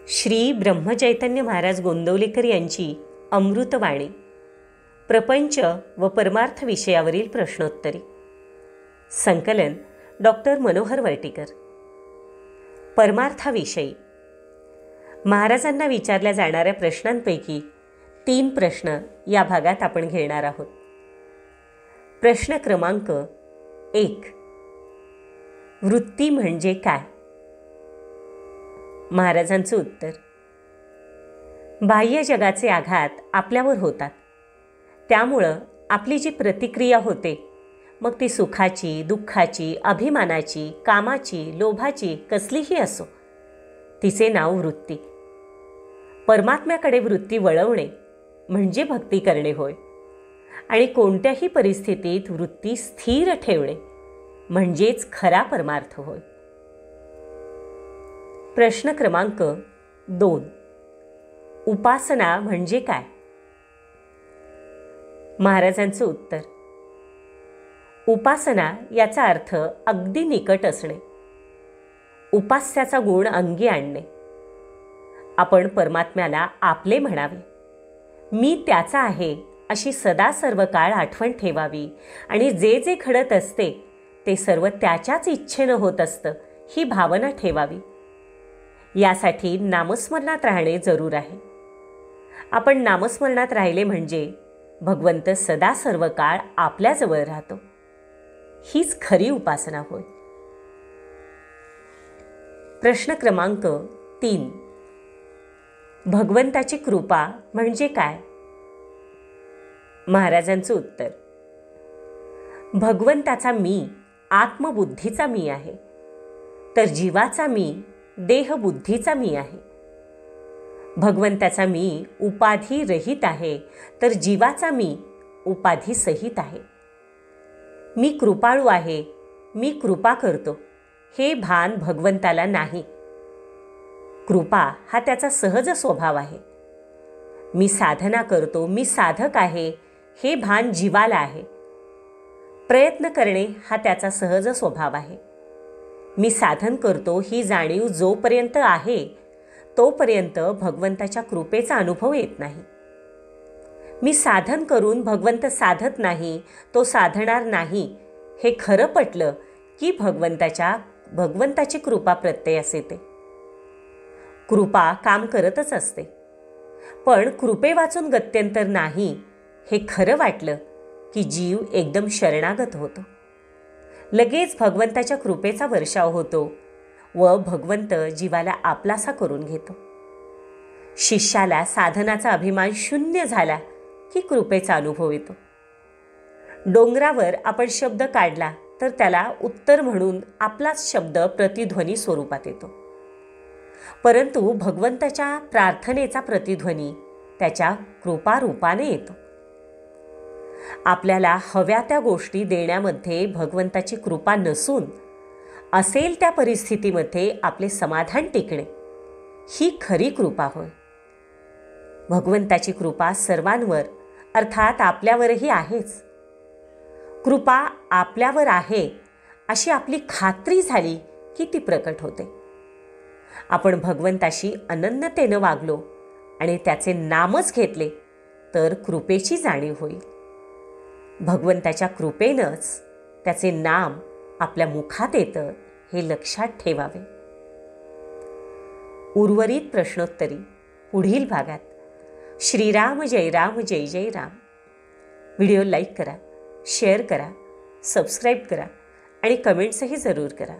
श्री ब्रह्मचैतन्य महाराज गोंदवलेकर यांची अमृतवाणी प्रपंच व परमार्थ विषयावरील प्रश्नोत्तरी संकलन डॉक्टर मनोहर वर्टीकर. परमार्थाविषयी महाराजांना विचारल्या जाणाऱ्या प्रश्नांपैकी 3 प्रश्न या भागात आपण घेणार आहोत. प्रश्न क्रमांक 1. वृत्ती म्हणजे काय? महाराजांचं उत्तर: बाह्य जगाचे आघात आपल्यावर होतात, त्यामुळं आपली जी प्रतिक्रिया होते, मग ती सुखाची, दुःखाची, अभिमानाची, कामाची, लोभाची कसलीही असो, तिचे नाव वृत्ती. परमात्म्याकडे वृत्ती वळवणे म्हणजे भक्ती करणे होय, आणि कोणत्याही परिस्थितीत वृत्ती स्थिर ठेवणे म्हणजेच खरा परमार्थ होय. प्रश्न क्रमांक 2. उपासना म्हणजे काय? महाराजांचं उत्तर: उपासना याचा अर्थ अगदी निकट असणे, उपास्याचा गुण अंगी आणणे. आपण परमात्म्याला आपले म्हणावे, मी त्याचा आहे अशी सदा सर्व काळ आठवण ठेवावी, आणि जे जे घडत असते ते सर्व त्याच्याच इच्छेनं होत असतं ही भावना ठेवावी. यासाठी नामस्मरणात राहणे जरूर आहे. आपण नामस्मरणात राहिले म्हणजे भगवंत सदा सर्व काळ आपल्याजवळ राहतो. हीच खरी उपासना होय. प्रश्न क्रमांक 3. भगवंताची कृपा म्हणजे काय? महाराजांचं उत्तर: भगवंताचा मी आत्मबुद्धीचा मी आहे, तर जीवाचा मी देहबुद्धीचा मी आहे. भगवंताचा मी उपाधी रहित आहे, तर जीवाचा मी उपाधी सहित आहे. मी कृपाळू आहे, मी कृपा करतो, हे भान भगवंताला नाही. कृपा हा त्याचा सहज स्वभाव आहे. मी साधना करतो, मी साधक आहे, हे भान जीवाला आहे. प्रयत्न करणे हा त्याचा सहज स्वभाव आहे. मी साधन करतो ही जाणीव जोपर्यंत आहे तोपर्यंत भगवंताच्या कृपेचा अनुभव येत नाही. मी साधन करून भगवंत साधत नाही, तो साधणार नाही, हे खरं पटलं की भगवंताची कृपा प्रत्ययास येते. कृपा काम करतच असते, पण कृपे वाचून गत्यंतर नाही हे खरं वाटलं की जीव एकदम शरणागत होतो. लगेच भगवंताच्या कृपेचा वर्षाव होतो व भगवंत जीवाला आपलासा करून घेतो. शिष्याला साधनाचा अभिमान शून्य झाला की कृपेचा अनुभव येतो. डोंगरावर आपण शब्द काढला तर त्याला उत्तर म्हणून आपलाच शब्द प्रतिध्वनी स्वरूपात येतो, परंतु भगवंताच्या प्रार्थनेचा प्रतिध्वनी त्याच्या कृपारूपाने येतो. आपल्याला हव्या त्या गोष्टी देण्यामध्ये भगवंताची कृपा नसून असेल त्या परिस्थितीमध्ये आपले समाधान टिकणे ही खरी कृपा होय. भगवंताची कृपा सर्वांवर अर्थात आपल्यावरही आहेच. कृपा आपल्यावर आहे अशी आपली खात्री झाली की ती प्रकट होते. आपण भगवंताशी अनन्यतेनं वागलो आणि त्याचे नामच घेतले तर कृपेची जाणीव होईल. भगवंताच्या कृपेनंच त्याचे नाम आपल्या मुखात येतं हे लक्षात ठेवावे. उर्वरित प्रश्नोत्तरी पुढील भागात. श्रीराम जय राम जय जय राम. व्हिडिओ लाईक करा, शेअर करा, सबस्क्राईब करा आणि कमेंट्सही जरूर करा.